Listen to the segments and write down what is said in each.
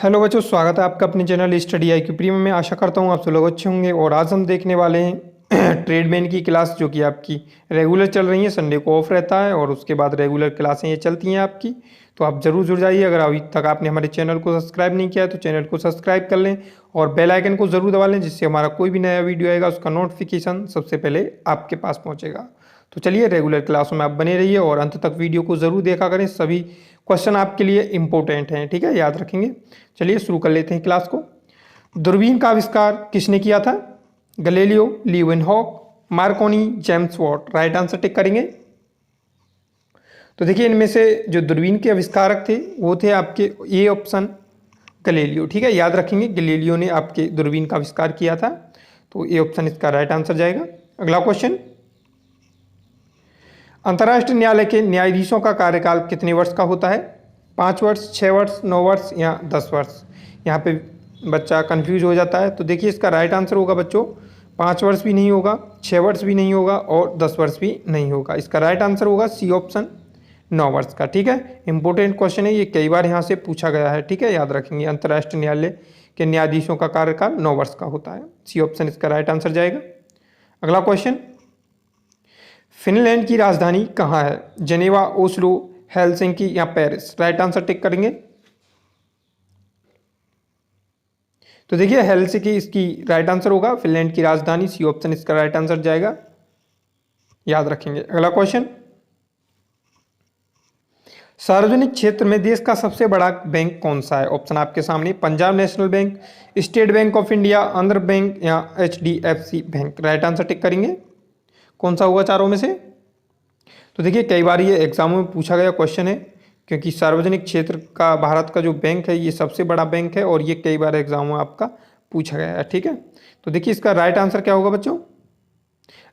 Hello बच्चों, स्वागत है आपका अपने चैनल स्टडी IQ प्रीमियम में। आशा करता हूँ आप सब लोग अच्छे होंगे। और आज हम देखने वाले हैं ट्रेडमैन की क्लास, जो कि आपकी रेगुलर चल रही है। संडे को ऑफ रहता है और उसके बाद रेगुलर क्लासें ये चलती हैं आपकी। तो आप जरूर जुड़ जाइए। अगर अभी तक आपने हमारे चैनल को सब्सक्राइब नहीं किया है तो चैनल को सब्सक्राइब कर लें और बेल आइकन को जरूर दबा लें, जिससे हमारा कोई भी नया वीडियो आएगा उसका नोटिफिकेशन सबसे पहले आपके पास पहुँचेगा। तो चलिए, रेगुलर क्लासों में आप बने रहिए और अंत तक वीडियो को ज़रूर देखा करें। सभी क्वेश्चन आपके लिए इंपॉर्टेंट हैं, ठीक है, याद रखेंगे। चलिए शुरू कर लेते हैं क्लास को। दूरबीन का आविष्कार किसने किया था? Galileo, Leeuwenhoek, Marconi, James Watt. Right answer tick करेंगे। तो देखिए, इनमें से जो दूरबीन के आविष्कारक थे वो थे आपके ए ऑप्शन गैलीलियो, ठीक है, याद रखेंगे। गैलीलियो ने आपके दूरबीन का आविष्कार किया था, तो ए ऑप्शन इसका राइट आंसर जाएगा। अगला क्वेश्चन, अंतर्राष्ट्रीय न्यायालय के न्यायाधीशों का कार्यकाल कितने वर्ष का होता है? 5 वर्ष, 6 वर्ष, 9 वर्ष या 10 वर्ष? यहाँ पे बच्चा कंफ्यूज हो जाता है। तो देखिए, इसका राइट आंसर होगा बच्चों 5 वर्ष भी नहीं होगा, 6 वर्ष भी नहीं होगा और 10 वर्ष भी नहीं होगा। इसका राइट आंसर होगा सी ऑप्शन 9 वर्ष का, ठीक है। इंपॉर्टेंट क्वेश्चन है ये, कई बार यहाँ से पूछा गया है, ठीक है, याद रखेंगे। अंतर्राष्ट्रीय न्यायालय के न्यायाधीशों का कार्यकाल 9 वर्ष का होता है। सी ऑप्शन इसका राइट आंसर जाएगा। अगला क्वेश्चन, फिनलैंड की राजधानी कहाँ है? जेनेवा, ओस्लो, हेलसिंकी या पेरिस? राइट आंसर टिक करेंगे। तो देखिए, हेलसिंकी इसकी राइट आंसर होगा, फिनलैंड की राजधानी। सी ऑप्शन इसका राइट आंसर जाएगा, याद रखेंगे। अगला क्वेश्चन, सार्वजनिक क्षेत्र में देश का सबसे बड़ा बैंक कौन सा है? ऑप्शन आपके सामने, Punjab national bank, state bank of India, Andhra bank या HDFC bank. Right answer tick करेंगे। कौन सा होगा चारों में से? तो देखिए, कई बार ये एग्जामों में पूछा गया क्वेश्चन है, क्योंकि सार्वजनिक क्षेत्र का भारत का जो बैंक है ये सबसे बड़ा बैंक है और ये कई बार एग्जाम में आपका पूछा गया है, ठीक है। तो देखिए, इसका राइट आंसर क्या होगा बच्चों?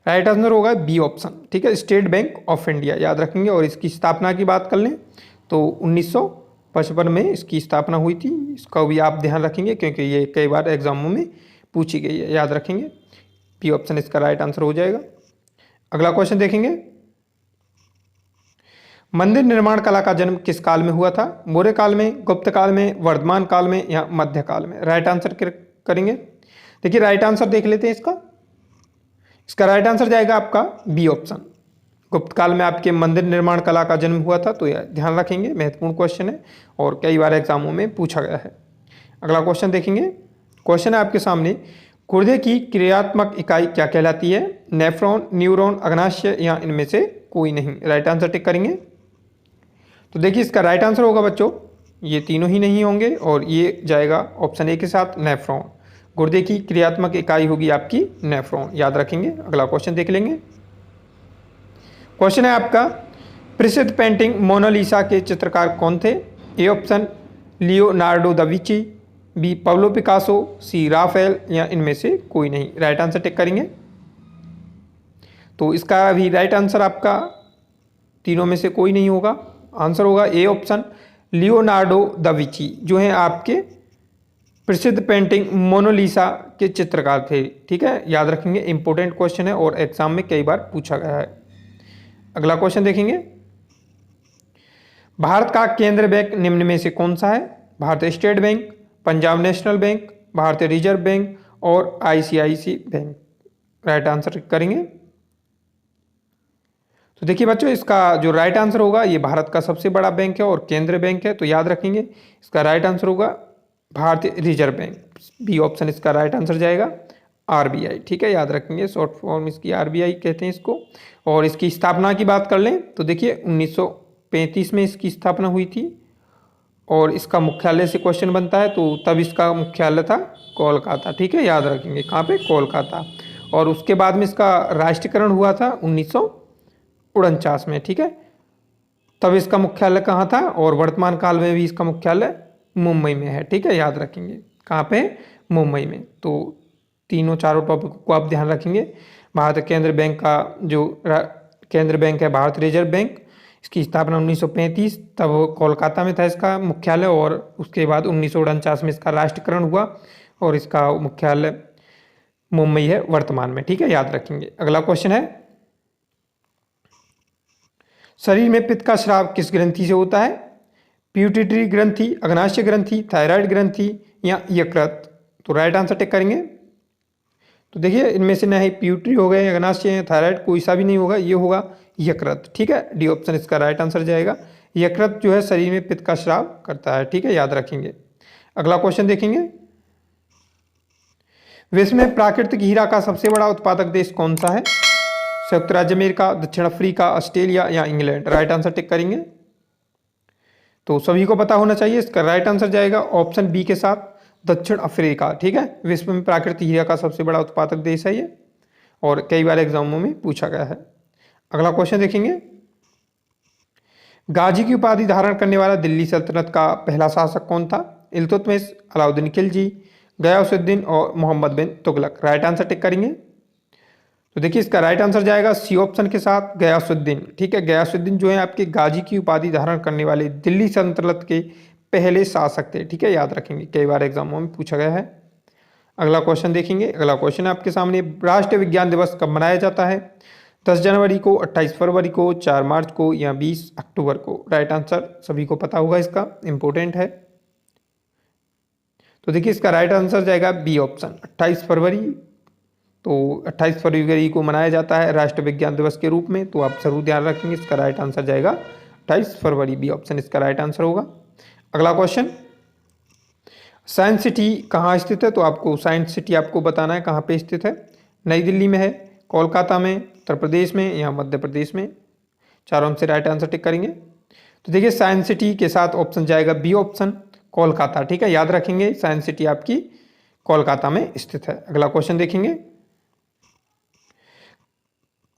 राइट आंसर होगा बी ऑप्शन, ठीक है, स्टेट बैंक ऑफ इंडिया, याद रखेंगे। और इसकी स्थापना की बात कर लें तो 1955 में इसकी स्थापना हुई थी। इसका भी आप ध्यान रखेंगे, क्योंकि ये कई बार एग्जामों में पूछी गई है, याद रखेंगे। बी ऑप्शन इसका राइट आंसर हो जाएगा। अगला क्वेश्चन देखेंगे, मंदिर निर्माण कला का जन्म किस काल में हुआ था? मौर्य काल में, गुप्त काल में, वर्धमान काल में या मध्य काल में? राइट आंसर करेंगे। देखिए, राइट आंसर देख लेते हैं इसका राइट आंसर जाएगा आपका बी ऑप्शन। गुप्त काल में आपके मंदिर निर्माण कला का जन्म हुआ था, तो यह ध्यान रखेंगे, महत्वपूर्ण क्वेश्चन है और कई बार एग्जामों में पूछा गया है। अगला क्वेश्चन देखेंगे। क्वेश्चन है आपके सामने, गुर्दे की क्रियात्मक इकाई क्या कहलाती है? नेफ्रॉन, न्यूरॉन, अग्नाशय या इनमें से कोई नहीं? राइट आंसर टिक करेंगे। तो देखिए, इसका राइट आंसर होगा बच्चों, ये तीनों ही नहीं होंगे और ये जाएगा ऑप्शन ए के साथ, नेफ्रॉन। गुर्दे की क्रियात्मक इकाई होगी आपकी नेफ्रॉन, याद रखेंगे। अगला क्वेश्चन देख लेंगे। क्वेश्चन है आपका, प्रसिद्ध पेंटिंग मोनालिसा के चित्रकार कौन थे? A option Leonardo da Vinci, B Pablo Picasso, C Raphael या इनमें से कोई नहीं? राइट आंसर टिक करेंगे। तो इसका भी राइट आंसर आपका तीनों में से कोई नहीं होगा। आंसर होगा ए ऑप्शन लियोनार्डो दा विंची, जो है आपके प्रसिद्ध पेंटिंग मोनालिसा के चित्रकार थे, ठीक है, याद रखेंगे। इंपॉर्टेंट क्वेश्चन है और एग्जाम में कई बार पूछा गया है। अगला क्वेश्चन देखेंगे, भारत का केंद्रीय बैंक निम्न में से कौन सा है? भारतीय state bank, Punjab national bank, भारतीय रिजर्व बैंक और ICICI बैंक? राइट आंसर करेंगे। तो देखिए बच्चों, इसका जो राइट आंसर होगा, ये भारत का सबसे बड़ा बैंक है और केंद्रीय बैंक है, तो याद रखेंगे इसका राइट आंसर होगा भारतीय रिजर्व बैंक। बी ऑप्शन इसका राइट आंसर जाएगा, RBI, ठीक है, याद रखेंगे। शॉर्ट फॉर्म इसकी RBI कहते हैं इसको। और इसकी स्थापना की बात कर लें तो देखिए 1935 में इसकी स्थापना हुई थी और इसका मुख्यालय से क्वेश्चन बनता है, तो तब इसका मुख्यालय था कोलकाता, ठीक है, याद रखेंगे। कहाँ पे? कोलकाता। और उसके बाद में इसका राष्ट्रीयकरण हुआ था 1949 में, ठीक है, तब इसका मुख्यालय कहाँ था? और वर्तमान काल में भी इसका मुख्यालय मुंबई में है, ठीक है, याद रखेंगे। कहाँ पे? मुंबई में। तो तीनों चारों टॉपिक को आप ध्यान रखेंगे। भारतीय केंद्रीय बैंक का जो केंद्रीय बैंक है भारतीय रिजर्व बैंक, इसकी स्थापना 1935, तब कोलकाता में था इसका मुख्यालय और उसके बाद 1949 में इसका राष्ट्रीयकरण हुआ और इसका मुख्यालय मुंबई है वर्तमान में, ठीक है, याद रखेंगे। अगला क्वेश्चन है, शरीर में पित्त का स्राव किस ग्रंथि से होता है? प्यूटिटरी ग्रंथि, अग्नाशय ग्रंथि, थायराइड ग्रंथि या यकृत। तो राइट आंसर टिक करेंगे। तो देखिए इनमें से नहीं प्यूटरी हो गए, अग्नाशय है, थायराइड, कोई सा भी नहीं होगा, ये होगा यकृत। ठीक है, डी ऑप्शन इसका राइट आंसर जाएगा। यकृत जो है शरीर में पित्त का स्राव करता है। ठीक है, याद रखेंगे। अगला क्वेश्चन देखेंगे, विश्व में प्राकृतिक हीरा का सबसे बड़ा उत्पादक देश कौन सा है? संयुक्त राज्य अमेरिका, दक्षिण अफ्रीका, ऑस्ट्रेलिया या इंग्लैंड। राइट आंसर टिक करेंगे। तो सभी को पता होना चाहिए, इसका राइट आंसर जाएगा ऑप्शन बी के साथ, दक्षिण अफ्रीका। ठीक है, विश्व में प्राकृतिक हीरा का सबसे बड़ा उत्पादक देश है ये, और कई बार एग्जामों में पूछा गया है। अगला क्वेश्चन देखेंगे, गाजी की उपाधि धारण करने वाला दिल्ली सल्तनत का पहला शासक कौन था? इल्तुतमिश, अलाउद्दीन खिलजी, गयासुद्दीन और मोहम्मद बिन तुगलक। राइट आंसर टिक करेंगे। तो देखिए इसका राइट आंसर जाएगा सी ऑप्शन के साथ, गयासुद्दीन। ठीक है, गयासुद्दीन जो है आपके गाजी की उपाधि धारण करने वाले दिल्ली सल्तनत के पहले शासक थे। ठीक है, याद रखेंगे, कई बार एग्जामों में पूछा गया है। अगला क्वेश्चन देखेंगे। अगला क्वेश्चन आपके सामने, राष्ट्रीय विज्ञान दिवस कब मनाया जाता है? 10 जनवरी को, 28 फरवरी को, 4 मार्च को या 20 अक्टूबर को। राइट आंसर सभी को पता होगा, इसका इंपॉर्टेंट है। तो देखिए इसका राइट आंसर जाएगा बी ऑप्शन, 28 फरवरी। तो 28 फरवरी को मनाया जाता है राष्ट्रीय विज्ञान दिवस के रूप में। तो आप जरूर ध्यान रखेंगे, इसका राइट आंसर जाएगा 28 फरवरी, बी ऑप्शन इसका राइट आंसर होगा। अगला क्वेश्चन, साइंस सिटी कहाँ स्थित है? तो आपको साइंस सिटी आपको बताना है कहाँ पे स्थित है। नई दिल्ली में है, कोलकाता में, उत्तर प्रदेश में या मध्य प्रदेश में। चारों में से राइट आंसर टिक करेंगे। तो देखिए साइंस सिटी के साथ ऑप्शन जाएगा बी ऑप्शन, कोलकाता। ठीक है, याद रखेंगे, साइंस सिटी आपकी कोलकाता में स्थित है। अगला क्वेश्चन देखेंगे,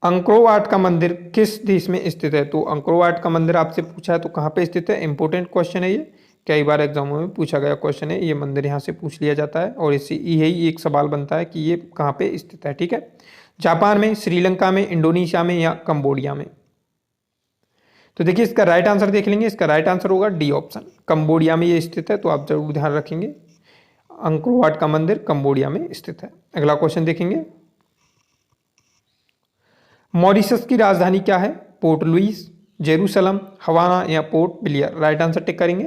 अंकोरवाट का मंदिर किस देश में स्थित है? तो अंकोरवाट का मंदिर आपसे पूछा है, तो कहाँ पे स्थित है? इंपॉर्टेंट क्वेश्चन है ये, कई बार एग्जामों में पूछा गया क्वेश्चन है। ये मंदिर यहाँ से पूछ लिया जाता है और इससे यही एक सवाल बनता है कि ये कहाँ पे स्थित है। ठीक है, जापान में, श्रीलंका में, इंडोनेशिया में या कंबोडिया में। तो देखिए इसका राइट आंसर देख लेंगे, इसका राइट आंसर होगा डी ऑप्शन, कंबोडिया में ये स्थित है। तो आप जरूर ध्यान रखेंगे, अंकोरवाट का मंदिर कंबोडिया में स्थित है। अगला क्वेश्चन देखेंगे, मॉरिशस की राजधानी क्या है? पोर्ट लुइस, जेरूसलम, हवाना या port Blair. Right answer tick करेंगे।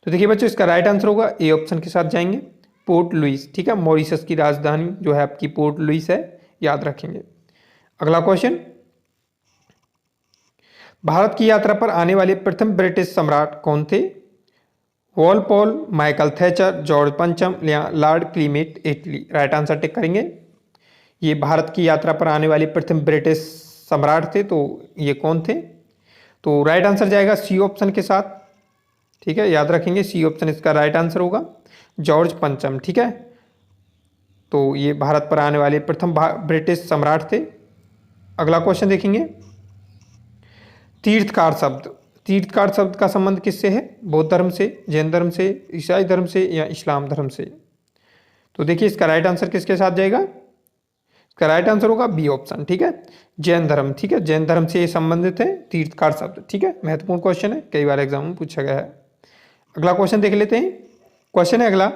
तो देखिए बच्चों इसका राइट आंसर होगा ए ऑप्शन के साथ जाएंगे, पोर्ट लुइस। ठीक है, मॉरिशस की राजधानी जो है आपकी पोर्ट लुइस है, याद रखेंगे। अगला क्वेश्चन, भारत की यात्रा पर आने वाले प्रथम ब्रिटिश सम्राट कौन थे? वॉलपोल, माइकल थैचर, जॉर्ज पंचम या लॉर्ड क्लीमेट एटली। राइट आंसर टिक करेंगे। ये भारत की यात्रा पर आने वाले प्रथम ब्रिटिश सम्राट थे, तो ये कौन थे? तो राइट आंसर जाएगा सी ऑप्शन के साथ। ठीक है, याद रखेंगे, सी ऑप्शन इसका राइट आंसर होगा, जॉर्ज पंचम। ठीक है, तो ये भारत पर आने वाले प्रथम ब्रिटिश सम्राट थे। अगला क्वेश्चन देखेंगे, तीर्थकार शब्द, तीर्थकार शब्द का संबंध किससे है? बौद्ध धर्म से, जैन धर्म से, ईसाई धर्म से या इस्लाम धर्म से। तो देखिए इसका राइट आंसर किसके साथ जाएगा? इसका राइट आंसर होगा बी ऑप्शन। ठीक है, जैन धर्म। ठीक है, जैन धर्म से ये संबंधित है तीर्थकार शब्द। ठीक है, महत्वपूर्ण क्वेश्चन है, कई बार एग्जाम में पूछा गया है। अगला क्वेश्चन देख लेते हैं। क्वेश्चन है अगला,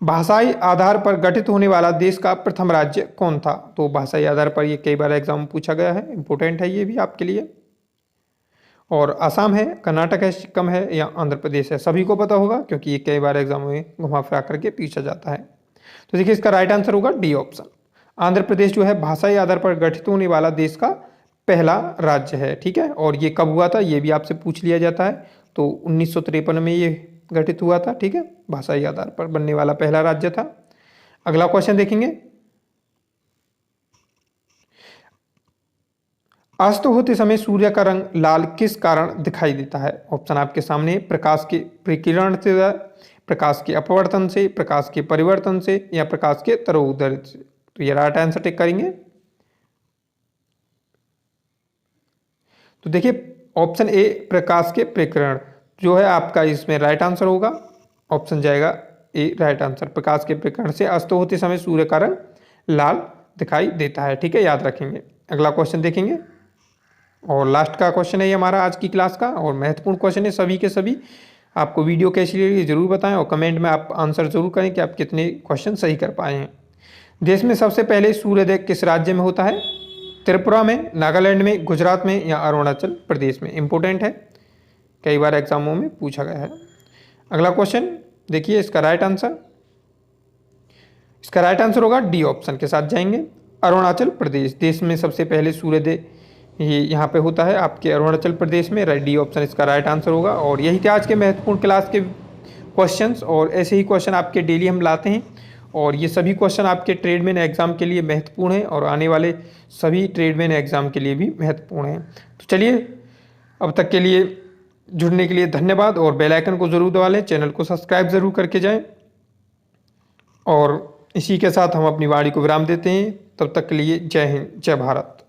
भाषाई आधार पर गठित होने वाला देश का प्रथम राज्य कौन था? तो भाषाई आधार पर ये कई बार एग्जाम में पूछा गया है, इंपॉर्टेंट है ये भी आपके लिए। और आसाम है, कर्नाटक है, सिक्किम है या आंध्र प्रदेश है। सभी को पता होगा क्योंकि ये कई बार एग्जाम में घुमा फिरा करके पूछा जाता है। तो देखिए इसका राइट आंसर होगा डी ऑप्शन, आंध्र प्रदेश जो है भाषाई आधार पर गठित होने वाला देश का पहला राज्य है। ठीक है, और ये कब हुआ था ये भी आपसे पूछ लिया जाता है। तो 1953 में ये गठित हुआ था। ठीक है, भाषाई आधार पर बनने वाला पहला राज्य था। अगला क्वेश्चन देखेंगे, अस्त होते समय सूर्य का रंग लाल किस कारण दिखाई देता है? ऑप्शन आपके सामने, प्रकाश के प्रकीर्णन से, प्रकाश के अपवर्तन से, प्रकाश के परिवर्तन से या प्रकाश के तरोदर से। तो ये राइट आंसर टिक करेंगे। तो देखिए ऑप्शन ए प्रकाश के प्रकीर्णन जो है आपका इसमें राइट आंसर होगा, ऑप्शन जाएगा ए राइट आंसर। प्रकाश के प्रकीर्णन से अस्त होते समय सूर्य का रंग लाल दिखाई देता है। ठीक है, याद रखेंगे। अगला क्वेश्चन देखेंगे और लास्ट का क्वेश्चन है ये हमारा आज की क्लास का और महत्वपूर्ण क्वेश्चन है सभी के सभी। आपको वीडियो कैसी लगी जरूर बताएं और कमेंट में आप आंसर जरूर करें कि आप कितने क्वेश्चन सही कर पाए हैं। देश में सबसे पहले सूर्योदय किस राज्य में होता है? त्रिपुरा में, नागालैंड में, गुजरात में या अरुणाचल प्रदेश में। इंपॉर्टेंट है, कई बार एग्जामों में पूछा गया है। अगला क्वेश्चन देखिए, इसका राइट आंसर होगा डी ऑप्शन के साथ जाएंगे। अरुणाचल प्रदेश, देश में सबसे पहले सूर्योदय ये यहाँ पे होता है आपके अरुणाचल प्रदेश में। डी ऑप्शन इसका राइट आंसर होगा। और यही थे आज के महत्वपूर्ण क्लास के क्वेश्चंस, और ऐसे ही क्वेश्चन आपके डेली हम लाते हैं, और ये सभी क्वेश्चन आपके ट्रेडमैन एग्जाम के लिए महत्वपूर्ण हैं और आने वाले सभी ट्रेडमैन एग्जाम के लिए भी महत्वपूर्ण हैं। तो चलिए, अब तक के लिए जुड़ने के लिए धन्यवाद, और बेल आइकन को ज़रूर दबा लें, चैनल को सब्सक्राइब ज़रूर करके जाएं। और इसी के साथ हम अपनी वाणी को विराम देते हैं। तब तक के लिए जय हिंद, जय भारत।